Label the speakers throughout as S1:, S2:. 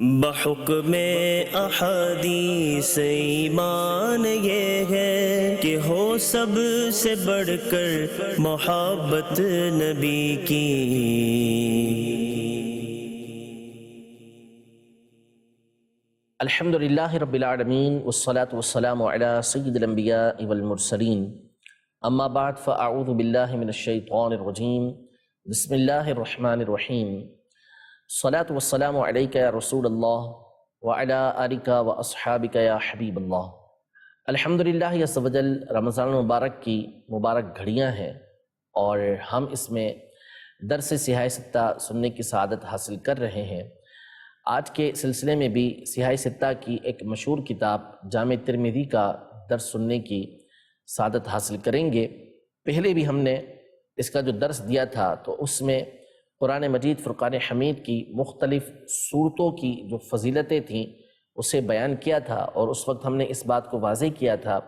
S1: بحکم احادیث ایمان یہ ہے کہ ہو سب سے بڑھ کر محبت نبی کی۔
S2: الحمدللہ رب العالمین والصلاة والسلام علی سید الانبیاء والمرسلین، اما بعد فاعوذ باللہ من الشیطان الرجیم، بسم اللہ الرحمن الرحیم۔ الصلاة والسلام علیک یا رسول اللہ وعلی آلک واصحابک یا حبیب اللہ۔ الحمدللہ عز و جل رمضان المبارک کی مبارک گھڑیاں ہیں اور ہم اس میں درس سیاہ ستہ سننے کی سعادت حاصل کر رہے ہیں۔ آج کے سلسلے میں بھی سیاہ ستہ کی ایک مشہور کتاب جامع ترمذی کا درس سننے کی سعادت حاصل کریں گے۔ پہلے بھی ہم نے اس کا جو درس دیا تھا تو اس میں قرآن مجید فرقان حمید کی مختلف صورتوں کی جو فضیلتیں تھیں اسے بیان کیا تھا، اور اس وقت ہم نے اس بات کو واضح کیا تھا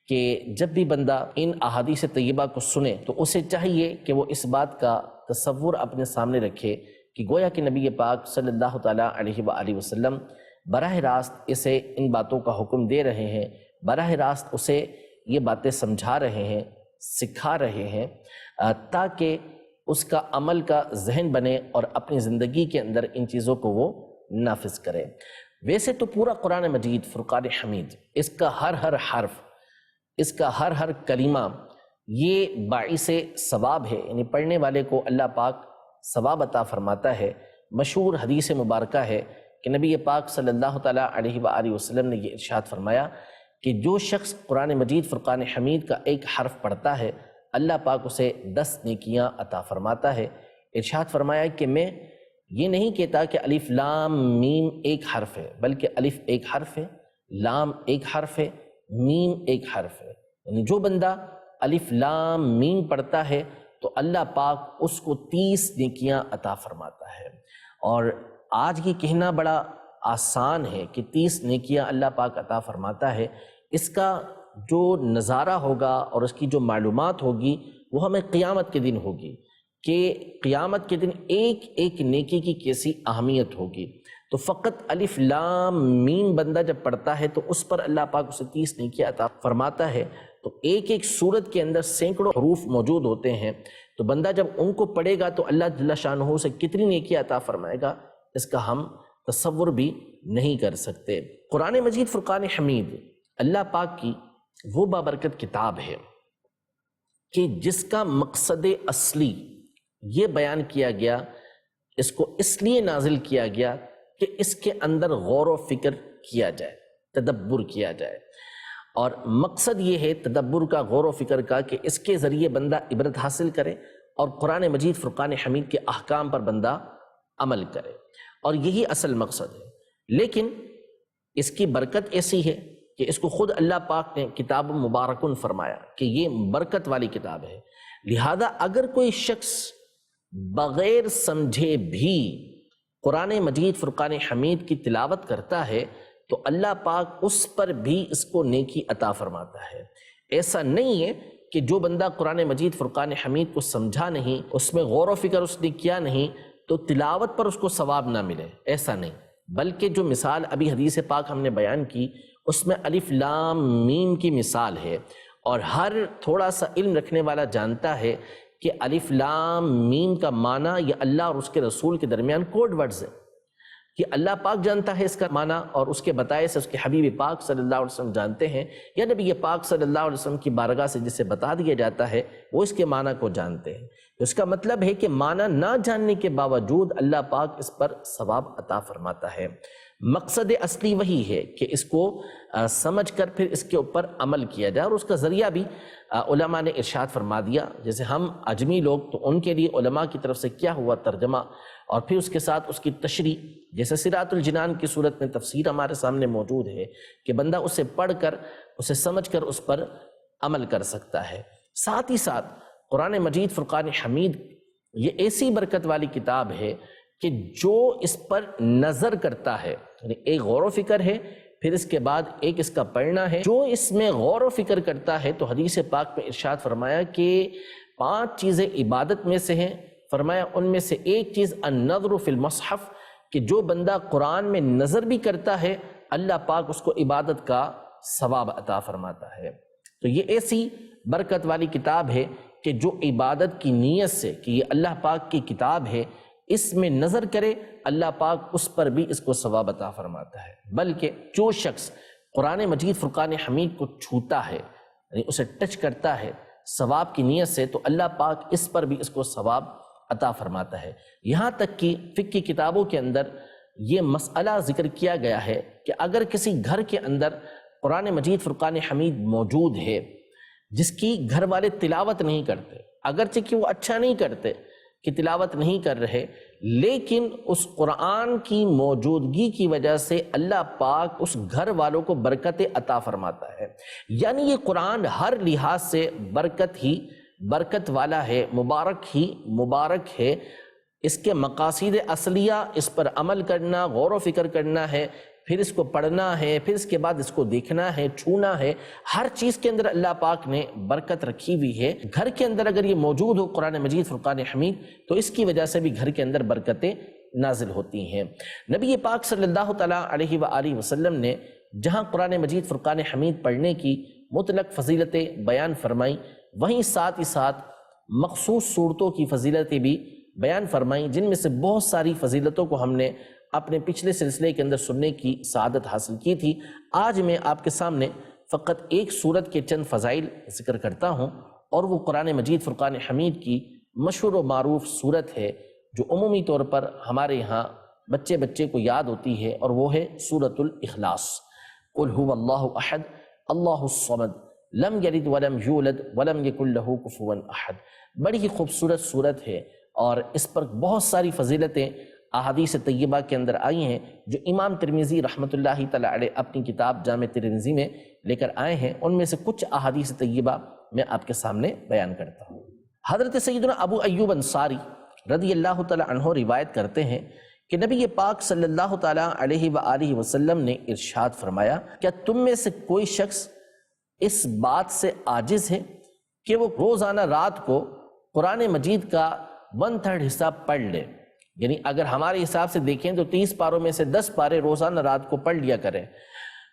S2: کہ جب بھی بندہ ان احادیث طیبہ کو سنے تو اسے چاہیے کہ وہ اس بات کا تصور اپنے سامنے رکھے کہ گویا کہ نبی پاک صلی اللہ تعالیٰ علیہ وآلہ وسلم براہ راست اسے ان باتوں کا حکم دے رہے ہیں، براہ راست اسے یہ باتیں سمجھا رہے ہیں، سکھا رہے ہیں، تاکہ اس کا عمل کا ذہن بنے اور اپنی زندگی کے اندر ان چیزوں کو وہ نافذ کرے۔ ویسے تو پورا قرآن مجید فرقان حمید، اس کا ہر حرف، اس کا ہر کلمہ یہ باعث ثواب ہے، یعنی پڑھنے والے کو اللہ پاک ثواب عطا فرماتا ہے۔ مشہور حدیث مبارکہ ہے کہ نبی پاک صلی اللہ تعالیٰ علیہ وآلہ وسلم نے یہ ارشاد فرمایا کہ جو شخص قرآن مجید فرقان حمید کا ایک حرف پڑھتا ہے اللہ پاک اسے 10 نیکیاں عطا فرماتا ہے۔ ارشاد فرمایا کہ میں یہ نہیں کہتا کہ الف لام میم ایک حرف ہے، بلکہ الف ایک حرف ہے، لام ایک حرف ہے، میم ایک حرف ہے، یعنی جو بندہ الف لام میم پڑھتا ہے تو اللہ پاک اس کو 30 نیکیاں عطا فرماتا ہے۔ اور آج یہ کہنا بڑا آسان ہے کہ 30 نیکیاں اللہ پاک عطا فرماتا ہے، اس کا جو نظارہ ہوگا اور اس کی جو معلومات ہوگی وہ ہمیں قیامت کے دن ہوگی کہ قیامت کے دن ایک ایک نیکی کی کیسی اہمیت ہوگی۔ تو فقط الف لام میم بندہ جب پڑھتا ہے تو اس پر اللہ پاک اسے 30 نیکیاں عطا فرماتا ہے۔ تو ایک ایک سورت کے اندر سینکڑوں حروف موجود ہوتے ہیں، تو بندہ جب ان کو پڑھے گا تو اللہ جل شانہ اسے کتنی نیکیاں عطا فرمائے گا اس کا ہم تصور بھی نہیں کر سکتے۔ قرآن مجید فرقان حمید اللہ پاک کی وہ بابرکت کتاب ہے کہ جس کا مقصد اصلی یہ بیان کیا گیا، اس کو اس لیے نازل کیا گیا کہ اس کے اندر غور و فکر کیا جائے، تدبر کیا جائے۔ اور مقصد یہ ہے تدبر کا، غور و فکر کا، کہ اس کے ذریعے بندہ عبرت حاصل کرے اور قرآن مجید فرقان حمید کے احکام پر بندہ عمل کرے، اور یہی اصل مقصد ہے۔ لیکن اس کی برکت ایسی ہے کہ اس کو خود اللہ پاک نے کتاب مبارکن فرمایا کہ یہ برکت والی کتاب ہے، لہذا اگر کوئی شخص بغیر سمجھے بھی قرآن مجید فرقان حمید کی تلاوت کرتا ہے تو اللہ پاک اس پر بھی اس کو نیکی عطا فرماتا ہے۔ ایسا نہیں ہے کہ جو بندہ قرآن مجید فرقان حمید کو سمجھا نہیں، اس میں غور و فکر اس نے کیا نہیں، تو تلاوت پر اس کو ثواب نہ ملے، ایسا نہیں، بلکہ جو مثال ابھی حدیث پاک ہم نے بیان کی اس میں الف لام میم کی مثال ہے، اور ہر تھوڑا سا علم رکھنے والا جانتا ہے کہ الف لام میم کا معنی یہ اللہ اور اس کے رسول کے درمیان کوڈ ورڈز ہے، کہ اللہ پاک جانتا ہے اس کا معنی، اور اس کے بتائے سے اس کے حبیب پاک صلی اللہ علیہ وسلم جانتے ہیں، یا نبی پاک صلی اللہ علیہ وسلم کی بارگاہ سے جسے بتا دیا جاتا ہے وہ اس کے معنی کو جانتے ہیں۔ اس کا مطلب ہے کہ معنی نہ جاننے کے باوجود اللہ پاک اس پر ثواب عطا فرماتا ہے۔ مقصد اصلی وہی ہے کہ اس کو سمجھ کر پھر اس کے اوپر عمل کیا جائے، اور اس کا ذریعہ بھی علماء نے ارشاد فرما دیا۔ جیسے ہم عجمی لوگ تو ان کے لیے علماء کی طرف سے کیا ہوا ترجمہ، اور پھر اس کے ساتھ اس کی تشریح، جیسے صراط الجنان کی صورت میں تفسیر ہمارے سامنے موجود ہے کہ بندہ اسے پڑھ کر، اسے سمجھ کر اس پر عمل کر سکتا ہے۔ ساتھ ہی ساتھ قرآن مجید فرقان حمید یہ ایسی برکت والی کتاب ہے کہ جو اس پر نظر کرتا ہے، یعنی ایک غور و فکر ہے، پھر اس کے بعد ایک اس کا پڑھنا ہے، جو اس میں غور و فکر کرتا ہے تو حدیث پاک میں ارشاد فرمایا کہ 5 چیزیں عبادت میں سے ہیں، فرمایا ان میں سے ایک چیز النظر فی المصحف، کہ جو بندہ قرآن میں نظر بھی کرتا ہے اللہ پاک اس کو عبادت کا ثواب عطا فرماتا ہے۔ تو یہ ایسی برکت والی کتاب ہے کہ جو عبادت کی نیت سے کہ یہ اللہ پاک کی کتاب ہے اس میں نظر کرے اللہ پاک اس پر بھی اس کو ثواب عطا فرماتا ہے۔ بلکہ جو شخص قرآن مجید فرقان حمید کو چھوتا ہے یعنی اسے ٹچ کرتا ہے ثواب کی نیت سے تو اللہ پاک اس پر بھی اس کو ثواب عطا فرماتا ہے۔ یہاں تک کہ فقہ کی کتابوں کے اندر یہ مسئلہ ذکر کیا گیا ہے کہ اگر کسی گھر کے اندر قرآن مجید فرقان حمید موجود ہے جس کی گھر والے تلاوت نہیں کرتے، اگرچہ کہ وہ اچھا نہیں کرتے کہ تلاوت نہیں کر رہے، لیکن اس قرآن کی موجودگی کی وجہ سے اللہ پاک اس گھر والوں کو برکت عطا فرماتا ہے۔ یعنی یہ قرآن ہر لحاظ سے برکت والا ہے، مبارک ہے۔ اس کے مقاصد اصلیہ اس پر عمل کرنا، غور و فکر کرنا ہے، پھر اس کو پڑھنا ہے، پھر اس کے بعد اس کو دیکھنا ہے، چھونا ہے، ہر چیز کے اندر اللہ پاک نے برکت رکھی ہوئی ہے۔ گھر کے اندر اگر یہ موجود ہو قرآن مجید فرقان حمید تو اس کی وجہ سے بھی گھر کے اندر برکتیں نازل ہوتی ہیں۔ نبی پاک صلی اللہ تعالیٰ علیہ وآلہ وسلم نے جہاں قرآن مجید فرقان حمید پڑھنے کی مطلق فضیلتیں بیان فرمائیں وہیں ساتھ ہی ساتھ مخصوص صورتوں کی فضیلتیں بھی بیان فرمائیں، جن میں سے بہت ساری فضیلتوں کو ہم نے اپنے پچھلے سلسلے کے اندر سننے کی سعادت حاصل کی تھی۔ آج میں آپ کے سامنے فقط ایک سورت کے چند فضائل ذکر کرتا ہوں، اور وہ قرآن مجید فرقان حمید کی مشہور و معروف سورت ہے جو عمومی طور پر ہمارے یہاں بچے کو یاد ہوتی ہے، اور وہ ہے سورۃ الاخلاص۔ قل هو اللہ احد اللہ الصمد لم یلد ولم یولد ولم یکن لہ کفوا احد۔ بڑی ہی خوبصورت سورت ہے اور اس پر بہت ساری فضیلتیں احادیث طیبہ کے اندر آئی ہیں جو امام ترمذی رحمۃ اللہ تعالی علیہ اپنی کتاب جامع ترمذی میں لے کر آئے ہیں۔ ان میں سے کچھ احادیث طیبہ میں آپ کے سامنے بیان کرتا ہوں۔ حضرت سیدنا ابو ایوب انصاری رضی اللہ تعالی عنہ روایت کرتے ہیں کہ نبی پاک صلی اللہ تعالی علیہ وآلہ وسلم نے ارشاد فرمایا، کیا تم میں سے کوئی شخص اس بات سے عاجز ہے کہ وہ روزانہ رات کو قرآن مجید کا 1/3 حصہ پڑھ لے؟ یعنی اگر ہمارے حساب سے دیکھیں تو 30 پاروں میں سے 10 پارے روزانہ رات کو پڑھ لیا کریں،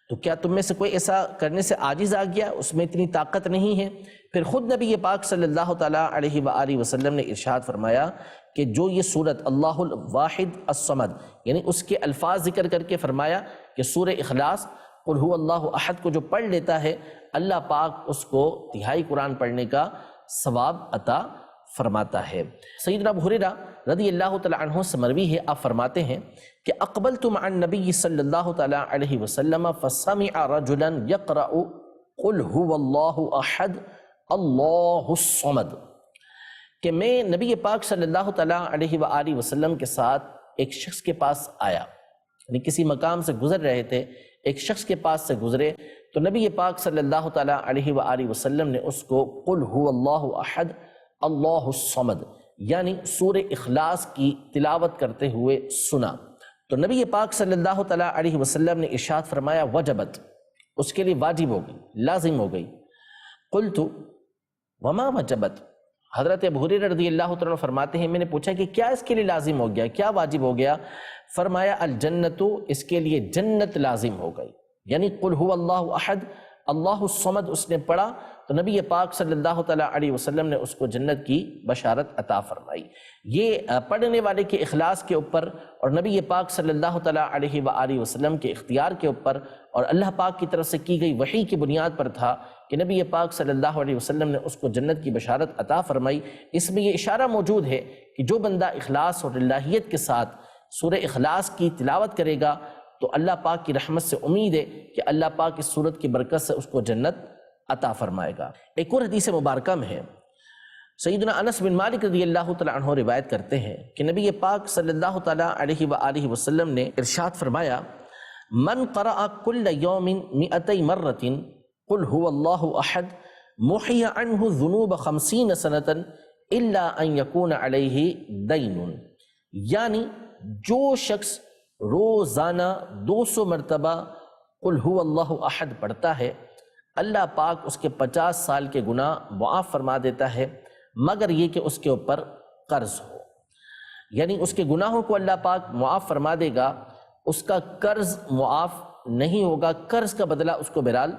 S2: تو کیا تم میں سے کوئی ایسا کرنے سے عاجز آ گیا، اس میں اتنی طاقت نہیں ہے؟ پھر خود نبی پاک صلی اللہ تعالیٰ علیہ وآلہ وسلم نے ارشاد فرمایا کہ جو یہ سورت اللہ الواحد الصمد یعنی اس کے الفاظ ذکر کر کے فرمایا کہ سورہ اخلاص قل هو اللہ احد کو جو پڑھ لیتا ہے اللہ پاک اس کو تہائی قرآن پڑھنے کا ثواب عطا فرماتا ہے۔ سیدنا ابو ہریرہ رضی اللہ تعالی عنہ سے مروی ہے، آپ فرماتے ہیں کہ اقبلت مع النبی صلی اللہ تعالی علیہ وسلم فسمع رجلا یقرأ قل هو اللہ احد اللہ الصمد، کہ میں نبی پاک صلی اللہ تعالی علیہ وآلہ وسلم کے ساتھ ایک شخص کے پاس آیا، یعنی کسی مقام سے گزر رہے تھے، ایک شخص کے پاس سے گزرے تو نبی پاک صلی اللہ تعالی علیہ وآلہ وسلم نے اس کو قل هو اللہ احد اللہ الصمد یعنی سورہ اخلاص کی تلاوت کرتے ہوئے سنا، تو نبی پاک صلی اللہ تعالی علیہ وسلم نے ارشاد فرمایا وجبت، اس کے لیے واجب ہو گئی، لازم ہو گئی۔ قلت وما وجبت، حضرت ابو ہریرہ رضی اللہ تعالیٰ فرماتے ہیں میں نے پوچھا کہ کیا اس کے لیے لازم ہو گیا، کیا واجب ہو گیا؟ فرمایا الجنت، اس کے لیے جنت لازم ہو گئی۔ یعنی قل هو اللہ احد اللہ الصمد اس نے پڑھا تو نبی پاک صلی اللہ تعالیٰ علیہ وسلم نے اس کو جنت کی بشارت عطا فرمائی۔ یہ پڑھنے والے کے اخلاص کے اوپر اور نبی پاک صلی اللہ تعالیٰ علیہ وآلہ وسلم کے اختیار کے اوپر اور اللہ پاک کی طرف سے کی گئی وحی کی بنیاد پر تھا کہ نبی پاک صلی اللہ علیہ وسلم نے اس کو جنت کی بشارت عطا فرمائی۔ اس میں یہ اشارہ موجود ہے کہ جو بندہ اخلاص اور اللہیت کے ساتھ سورہ اخلاص کی تلاوت کرے گا تو اللہ پاک کی رحمت سے امید ہے کہ اللہ پاک اس سورت کی برکت سے اس کو جنت عطا فرمائے گا۔ ایک اور حدیث مبارکہ میں ہے، سیدنا انس بن مالک رضی اللہ تعالیٰ عنہ روایت کرتے ہیں کہ نبی پاک صلی اللہ تعالیٰ علیہ وآلہ وسلم نے ارشاد فرمایا من قرأ کل یوم 200 مرۃ قل هو اللہ احد محی عنہ ذنوب 50 سنۃ الا ان یکون علیہ دین، یعنی جو شخص روزانہ 200 مرتبہ قل هو اللہ احد پڑھتا ہے اللہ پاک اس کے 50 سال کے گناہ معاف فرما دیتا ہے مگر یہ کہ اس کے اوپر قرض ہو۔ یعنی اس کے گناہوں کو اللہ پاک معاف فرما دے گا، اس کا قرض معاف نہیں ہوگا، قرض کا بدلہ اس کو بہرحال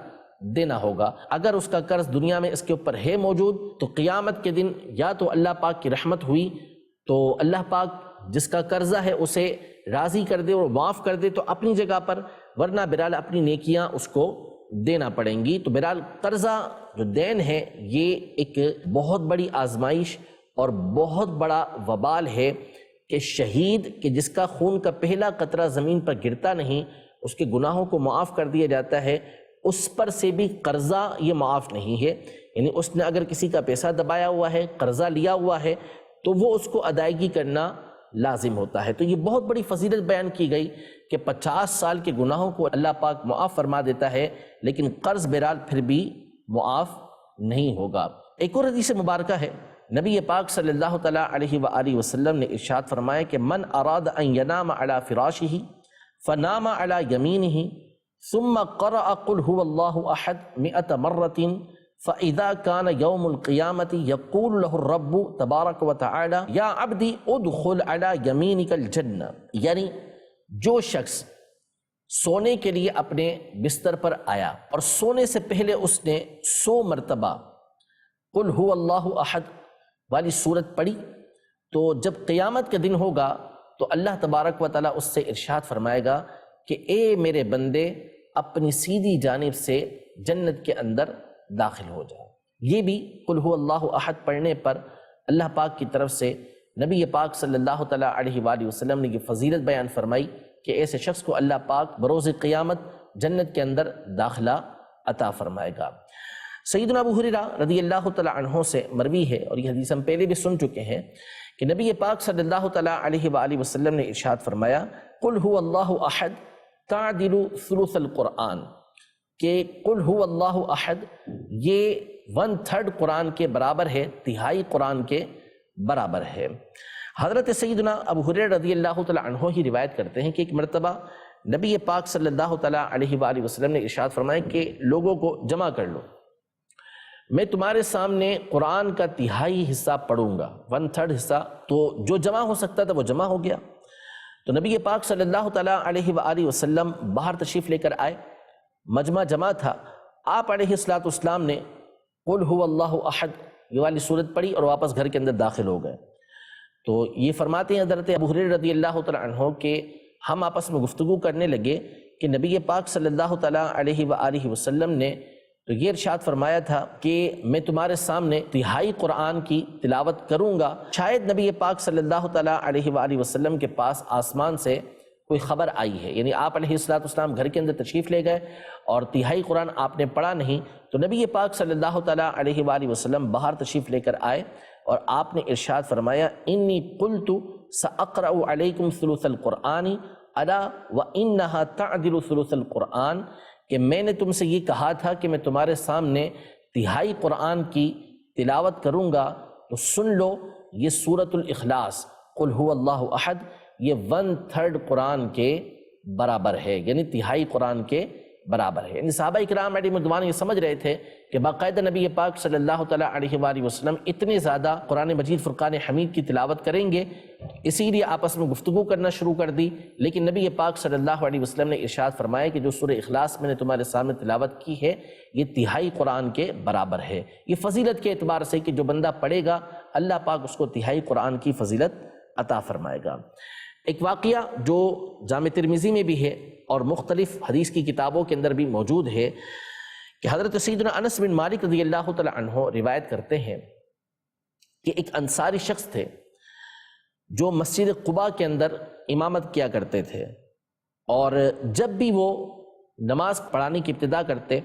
S2: دینا ہوگا۔ اگر اس کا قرض دنیا میں اس کے اوپر ہے موجود تو قیامت کے دن یا تو اللہ پاک کی رحمت ہوئی تو اللہ پاک جس کا قرضہ ہے اسے راضی کر دے اور معاف کر دے تو اپنی جگہ پر، ورنہ بہرحال اپنی نیکیاں اس کو دینا پڑیں گی۔ تو بہرحال قرضہ جو دین ہے یہ ایک بہت بڑی آزمائش اور بہت بڑا وبال ہے کہ شہید کہ جس کا خون کا پہلا قطرہ زمین پر گرتا نہیں، اس کے گناہوں کو معاف کر دیا جاتا ہے، اس پر سے بھی قرضہ یہ معاف نہیں ہے۔ یعنی اس نے اگر کسی کا پیسہ دبایا ہوا ہے، قرضہ لیا ہوا ہے تو وہ اس کو ادائیگی کرنا لازم ہوتا ہے۔ تو یہ بہت بڑی فضیلت بیان کی گئی کہ 50 سال کے گناہوں کو اللہ پاک معاف فرما دیتا ہے، لیکن قرض بہرحال پھر بھی معاف نہیں ہوگا۔ ایک اور حدیث مبارکہ ہے، نبی پاک صلی اللہ تعالیٰ علیہ وآلہ وسلم نے ارشاد فرمایا کہ من اراد ان ینام علی فراشہ فنام علی یمینہ ثم قرأ قل هو اللہ احد 100 مرۃ فإذا كان يوم القيامة يقول له الرب تبارک وتعالی یا عبدی ادخل علی یمینک الجنہ، یعنی جو شخص سونے کے لیے اپنے بستر پر آیا اور سونے سے پہلے اس نے 100 مرتبہ قل هو اللہ احد والی سورت پڑھی تو جب قیامت کا دن ہوگا تو اللہ تبارک و تعالیٰ اس سے ارشاد فرمائے گا کہ اے میرے بندے اپنی سیدھی جانب سے جنت کے اندر داخل ہو جاؤ۔ یہ بھی قل هو اللہ احد پڑھنے پر اللہ پاک کی طرف سے نبی پاک صلی اللہ تعالیٰ علیہ وآلہ وسلم نے یہ فضیلت بیان فرمائی کہ ایسے شخص کو اللہ پاک بروز قیامت جنت کے اندر داخلہ عطا فرمائے گا۔ سیدنا ابو ہریرہ رضی اللہ تعالیٰ عنہ سے مروی ہے، اور یہ حدیث ہم پہلے بھی سن چکے ہیں، کہ نبی پاک صلی اللہ تعالیٰ علیہ وآلہ وسلم نے ارشاد فرمایا قل هو اللہ احد تعدل ثلث القرآن، کہ قل هو اللہ احد یہ 1/3 قرآن کے برابر ہے، تہائی قرآن کے برابر ہے۔ حضرت سیدنا ابو ہریرہ رضی اللہ تعالیٰ عنہ ہی روایت کرتے ہیں کہ ایک مرتبہ نبی پاک صلی اللہ تعالیٰ علیہ وآلہ وسلم نے ارشاد فرمایا کہ لوگوں کو جمع کر لو، میں تمہارے سامنے قرآن کا تہائی حصہ پڑھوں گا، 1/3 حصہ۔ تو جو جمع ہو سکتا تھا وہ جمع ہو گیا۔ تو نبی پاک صلی اللہ تعالیٰ علیہ وآلہ وسلم باہر تشریف لے کر آئے، مجمع جمع تھا، آپ علیہ السلام نے قل هو اللہ احد یہ والی سورت پڑھی اور واپس گھر کے اندر داخل ہو گئے۔ تو یہ فرماتے ہیں حضرت ابو ہریرہ رضی اللہ تعالیٰ عنہ کہ ہم آپس میں گفتگو کرنے لگے کہ نبی پاک صلی اللہ تعالیٰ علیہ وآلہ وسلم نے تو یہ ارشاد فرمایا تھا کہ میں تمہارے سامنے تہائی قرآن کی تلاوت کروں گا۔ شاید نبی پاک صلی اللہ تعالیٰ علیہ وآلہ وسلم کے پاس آسمان سے کوئی خبر آئی ہے، یعنی آپ علیہ السلام گھر کے اندر تشریف لے گئے اور تہائی قرآن آپ نے پڑھا نہیں، تو نبی پاک صلی اللہ تعالیٰ علیہ وآلہ وسلم باہر تشریف لے کر آئے اور آپ نے ارشاد فرمایا انی قلت ساقرأ علیکم ثلث القرآن الا وانہا تعدل ثلث القرآن، کہ میں نے تم سے یہ کہا تھا کہ میں تمہارے سامنے تہائی قرآن کی تلاوت کروں گا، تو سن لو یہ سورۃ الاخلاص قل هو اللہ احد یہ 1/3 قرآن کے برابر ہے، یعنی تہائی قرآن کے برابر ہے۔ یعنی صحابہ اکرام علیہم رضوان یہ سمجھ رہے تھے کہ باقاعدہ نبی پاک صلی اللہ تعالیٰ علیہ وآلہ وسلم اتنے زیادہ قرآن مجید فرقان حمید کی تلاوت کریں گے، اسی لیے آپس میں گفتگو کرنا شروع کر دی۔ لیکن نبی پاک صلی اللہ علیہ وسلم نے ارشاد فرمایا کہ جو سورہ اخلاص میں نے تمہارے سامنے تلاوت کی ہے یہ تہائی قرآن کے برابر ہے۔ یہ فضیلت کے اعتبار سے کہ جو بندہ پڑھے گا اللہ پاک اس کو تہائی قرآن کی فضیلت عطا فرمائے گا۔ ایک واقعہ جو جامع ترمذی میں بھی ہے اور مختلف حدیث کی کتابوں کے اندر بھی موجود ہے کہ حضرت سیدنا انس بن مالک رضی اللہ تعالی عنہ روایت کرتے ہیں کہ ایک انصاری شخص تھے جو مسجد قباء کے اندر امامت کیا کرتے تھے، اور جب بھی وہ نماز پڑھانے کی ابتدا کرتے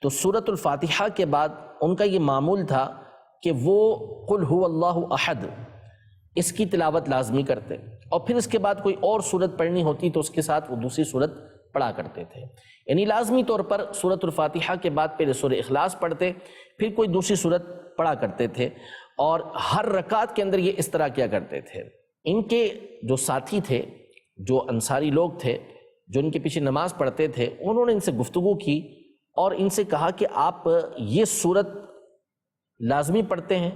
S2: تو سورۃ الفاتحہ کے بعد ان کا یہ معمول تھا کہ وہ قل هو اللہ احد اس کی تلاوت لازمی کرتے، اور پھر اس کے بعد کوئی اور سورت پڑھنی ہوتی تو اس کے ساتھ وہ دوسری سورت پڑھا کرتے تھے۔ یعنی لازمی طور پر سورۃ الفاتحہ کے بعد پہلے سورہ اخلاص پڑھتے پھر کوئی دوسری سورت پڑھا کرتے تھے، اور ہر رکعت کے اندر یہ اس طرح کیا کرتے تھے۔ ان کے جو ساتھی تھے، جو انصاری لوگ تھے جو ان کے پیچھے نماز پڑھتے تھے، انہوں نے ان سے گفتگو کی اور ان سے کہا کہ آپ یہ سورت لازمی پڑھتے ہیں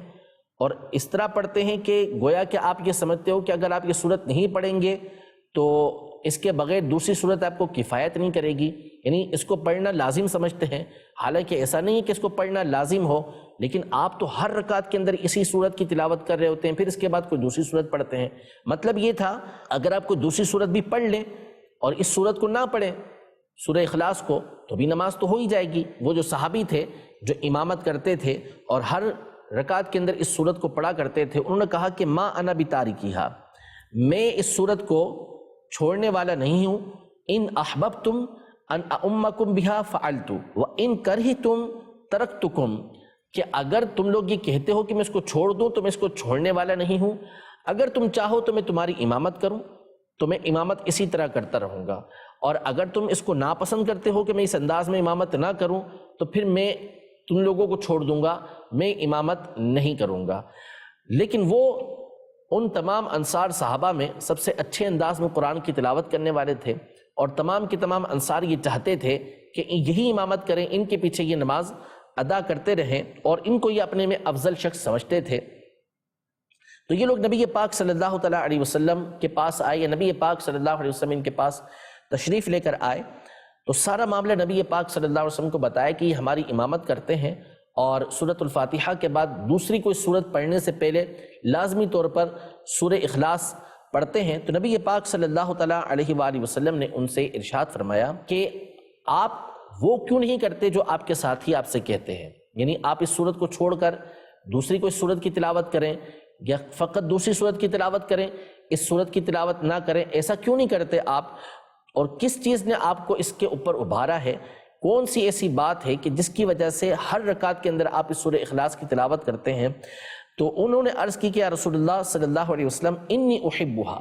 S2: اور اس طرح پڑھتے ہیں کہ گویا کہ آپ یہ سمجھتے ہو کہ اگر آپ یہ صورت نہیں پڑھیں گے تو اس کے بغیر دوسری صورت آپ کو کفایت نہیں کرے گی، یعنی اس کو پڑھنا لازم سمجھتے ہیں، حالانکہ ایسا نہیں ہے کہ اس کو پڑھنا لازم ہو، لیکن آپ تو ہر رکعت کے اندر اسی صورت کی تلاوت کر رہے ہوتے ہیں، پھر اس کے بعد کوئی دوسری صورت پڑھتے ہیں۔ مطلب یہ تھا اگر آپ کوئی دوسری صورت بھی پڑھ لیں اور اس صورت کو نہ پڑھیں، سورہ اخلاص کو، تو بھی نماز تو ہو ہی جائے گی۔ وہ جو صحابی تھے جو امامت کرتے تھے اور ہر رکعت کے اندر اس صورت کو پڑھا کرتے تھے، انہوں نے کہا کہ ما انا بتارکیھا، میں اس صورت کو چھوڑنے والا نہیں ہوں، ان احببتم ان اؤمکم بہا فعلت وان کرہتم ترکتکم، کہ اگر تم لوگ یہ کہتے ہو کہ میں اس کو چھوڑ دوں تو میں اس کو چھوڑنے والا نہیں ہوں، اگر تم چاہو تو میں تمہاری امامت کروں تو میں امامت اسی طرح کرتا رہوں گا، اور اگر تم اس کو ناپسند کرتے ہو کہ میں اس انداز میں امامت نہ کروں تو پھر میں تم لوگوں کو چھوڑ دوں گا، میں امامت نہیں کروں گا۔ لیکن وہ ان تمام انصار صحابہ میں سب سے اچھے انداز میں قرآن کی تلاوت کرنے والے تھے، اور تمام کے تمام انصار یہ چاہتے تھے کہ یہی امامت کریں، ان کے پیچھے یہ نماز ادا کرتے رہیں، اور ان کو یہ اپنے میں افضل شخص سمجھتے تھے۔ تو یہ لوگ نبی پاک صلی اللہ تعالیٰ علیہ وسلم کے پاس آئے، یا نبی پاک صلی اللہ علیہ وسلم ان کے پاس تشریف لے کر آئے، تو سارا معاملہ نبی پاک صلی اللہ علیہ وسلم کو بتایا کہ یہ ہماری امامت کرتے ہیں، اور سورۃ الفاتحہ کے بعد دوسری کوئی سورت پڑھنے سے پہلے لازمی طور پر سورہ اخلاص پڑھتے ہیں۔ تو نبی پاک صلی اللہ تعالیٰ علیہ وآلہ وسلم نے ان سے ارشاد فرمایا کہ آپ وہ کیوں نہیں کرتے جو آپ کے ساتھی آپ سے کہتے ہیں، یعنی آپ اس سورت کو چھوڑ کر دوسری کوئی سورت کی تلاوت کریں، یا فقط دوسری سورت کی تلاوت کریں، اس سورت کی تلاوت نہ کریں، ایسا کیوں نہیں کرتے آپ؟ اور کس چیز نے آپ کو اس کے اوپر ابھارا ہے؟ کون سی ایسی بات ہے کہ جس کی وجہ سے ہر رکعت کے اندر آپ اس سورہ اخلاص کی تلاوت کرتے ہیں؟ تو انہوں نے عرض کی کہ یا رسول اللہ صلی اللہ علیہ وسلم انی احبھا،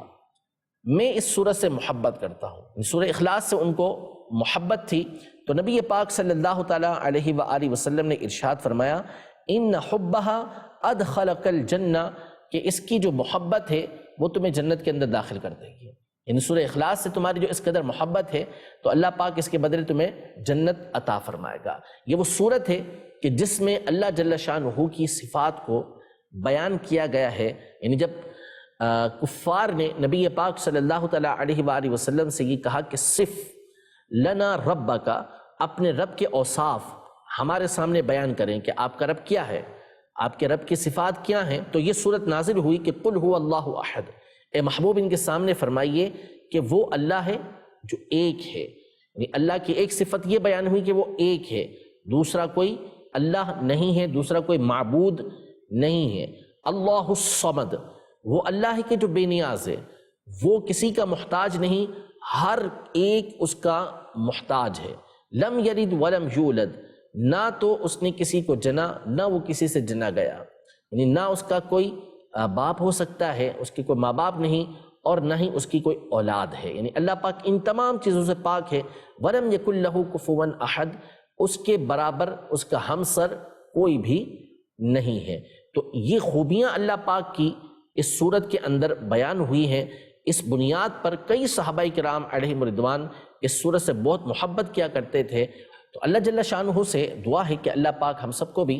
S2: میں اس سورت سے محبت کرتا ہوں، سورہ اخلاص سے ان کو محبت تھی۔ تو نبی پاک صلی اللہ تعالیٰ علیہ وآلہ وسلم نے ارشاد فرمایا ان حبھا ادخلک الجنہ، کہ اس کی جو محبت ہے وہ تمہیں جنت کے اندر داخل کر دے گی، یعنی سورہ اخلاص سے تمہاری جو اس قدر محبت ہے تو اللہ پاک اس کے بدلے تمہیں جنت عطا فرمائے گا۔ یہ وہ صورت ہے کہ جس میں اللہ جل شانہ کی صفات کو بیان کیا گیا ہے، یعنی جب کفار نے نبی پاک صلی اللہ تعالیٰ علیہ وآلہ وسلم سے یہ کہا کہ صف لنا ربک، اپنے رب کے اوصاف ہمارے سامنے بیان کریں کہ آپ کا رب کیا ہے، آپ کے رب کی صفات کیا ہیں، تو یہ صورت نازل ہوئی کہ قل هو اللہ احد، اے محبوب ان کے سامنے فرمائیے کہ وہ اللہ ہے جو ایک ہے، یعنی اللہ کی ایک صفت یہ بیان ہوئی کہ وہ ایک ہے، دوسرا کوئی اللہ نہیں ہے، دوسرا کوئی معبود نہیں ہے۔ اللہ الصمد، وہ اللہ ہے کہ جو بے نیاز ہے، وہ کسی کا محتاج نہیں، ہر ایک اس کا محتاج ہے۔ لم یلد ولم یولد، نہ تو اس نے کسی کو جنا نہ وہ کسی سے جنا گیا، یعنی نہ اس کا کوئی باپ ہو سکتا ہے، اس کی کوئی ماں باپ نہیں، اور نہ ہی اس کی کوئی اولاد ہے، یعنی اللہ پاک ان تمام چیزوں سے پاک ہے۔ ولم یکن لہ کفوا احد، اس کے برابر اس کا ہمسر کوئی بھی نہیں ہے۔ تو یہ خوبیاں اللہ پاک کی اس صورت کے اندر بیان ہوئی ہیں۔ اس بنیاد پر کئی صحابہ کرام علیہم رضوان اس صورت سے بہت محبت کیا کرتے تھے۔ تو اللہ جل شانہ سے دعا ہے کہ اللہ پاک ہم سب کو بھی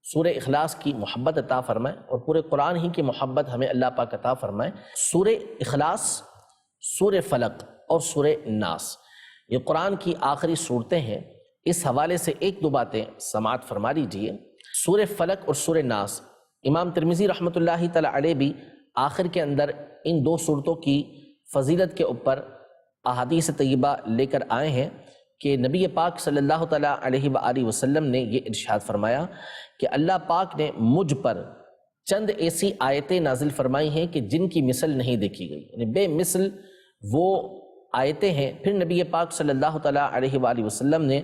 S2: سورہ اخلاص کی محبت عطا فرمائے، اور پورے قرآن ہی کی محبت ہمیں اللہ پاک عطا فرمائے۔ سورہ اخلاص، سورہ فلق اور سورہ ناس یہ قرآن کی آخری صورتیں ہیں۔ اس حوالے سے ایک دو باتیں سماعت فرما لیجیے۔ سورہ فلق اور سورہ ناس، امام ترمذی رحمۃ اللہ تعالی علیہ بھی آخر کے اندر ان دو صورتوں کی فضیلت کے اوپر احادیث طیبہ لے کر آئے ہیں کہ نبی پاک صلی اللہ تعالیٰ علیہ وآلہ وسلم نے یہ ارشاد فرمایا کہ اللہ پاک نے مجھ پر چند ایسی آیتیں نازل فرمائی ہیں کہ جن کی مثل نہیں دیکھی گئی، یعنی بے مثل وہ آیتیں ہیں۔ پھر نبی پاک صلی اللہ تعالیٰ علیہ وآلہ وسلم نے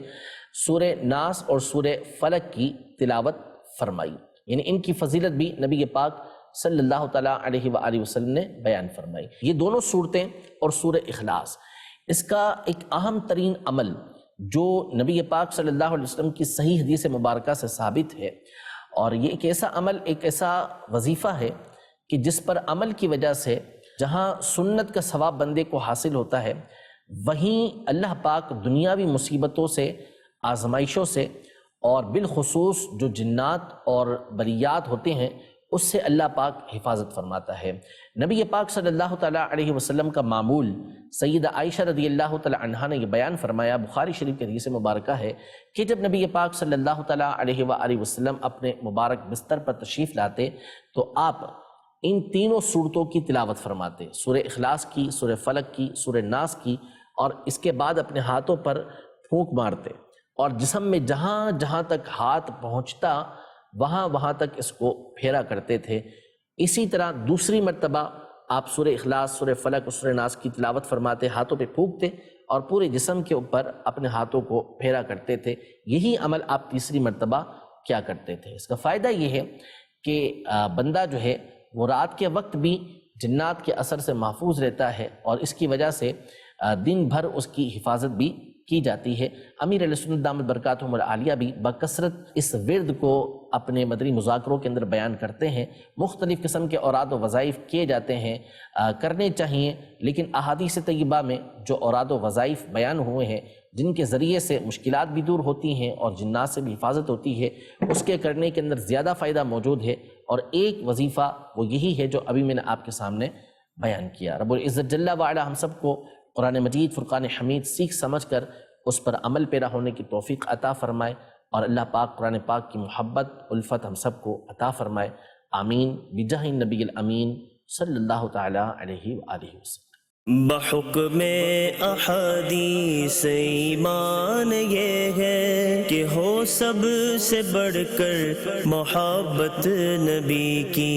S2: سورہ ناس اور سورہ فلق کی تلاوت فرمائی، یعنی ان کی فضیلت بھی نبی پاک صلی اللہ تعالیٰ علیہ وآلہ وسلم نے بیان فرمائی۔ یہ دونوں صورتیں اور سورہ اخلاص، اس کا ایک اہم ترین عمل جو نبی پاک صلی اللہ علیہ وسلم کی صحیح حدیث مبارکہ سے ثابت ہے، اور یہ ایک ایسا عمل، ایک ایسا وظیفہ ہے کہ جس پر عمل کی وجہ سے جہاں سنت کا ثواب بندے کو حاصل ہوتا ہے، وہیں اللہ پاک دنیاوی مصیبتوں سے، آزمائشوں سے، اور بالخصوص جو جنات اور بریات ہوتے ہیں اس سے اللہ پاک حفاظت فرماتا ہے۔ نبی پاک صلی اللہ تعالیٰ علیہ وسلم کا معمول سیدہ عائشہ رضی اللہ تعالیٰ عنہا نے یہ بیان فرمایا، بخاری شریف کی حدیث مبارکہ ہے کہ جب نبی پاک صلی اللہ تعالیٰ علیہ وآلہ وسلم اپنے مبارک بستر پر تشریف لاتے تو آپ ان تینوں صورتوں کی تلاوت فرماتے، سورہ اخلاص کی، سورہ فلق کی، سورہ ناس کی، اور اس کے بعد اپنے ہاتھوں پر پھونک مارتے اور جسم میں جہاں جہاں تک ہاتھ پہنچتا وہاں تک اس کو پھیرا کرتے تھے۔ اسی طرح دوسری مرتبہ آپ سورہ اخلاص، سورہ فلق اور سورہ ناس کی تلاوت فرماتے، ہاتھوں پہ پھونکتے اور پورے جسم کے اوپر اپنے ہاتھوں کو پھیرا کرتے تھے۔ یہی عمل آپ تیسری مرتبہ کیا کرتے تھے۔ اس کا فائدہ یہ ہے کہ بندہ جو ہے وہ رات کے وقت بھی جنات کے اثر سے محفوظ رہتا ہے اور اس کی وجہ سے دن بھر اس کی حفاظت بھی کی جاتی ہے۔ امیر علیہ سنت دامت برکاتہم العالیہ بھی بکثرت اس ورد کو اپنے مدنی مذاکروں کے اندر بیان کرتے ہیں۔ مختلف قسم کے اوراد و وظائف کیے جاتے ہیں، کرنے چاہیے، لیکن احادیث طیبہ میں جو اوراد و وظائف بیان ہوئے ہیں جن کے ذریعے سے مشکلات بھی دور ہوتی ہیں اور جنات سے بھی حفاظت ہوتی ہے، اس کے کرنے کے اندر زیادہ فائدہ موجود ہے، اور ایک وظیفہ وہ یہی ہے جو ابھی میں نے آپ کے سامنے بیان کیا۔ رب العزت جل وعلا ہم سب کو قرآن مجید فرقان حمید سیکھ سمجھ کر اس پر عمل پیرا ہونے کی توفیق عطا فرمائے، اور اللہ پاک قرآن پاک کی محبت الفت ہم سب کو عطا فرمائے، آمین، بجاہ النبی الامین صلی اللہ تعالیٰ علیہ وآلہ وسلم۔
S1: بحکم احادیث ایمان یہ ہے کہ ہو سب سے بڑھ کر محبت نبی کی۔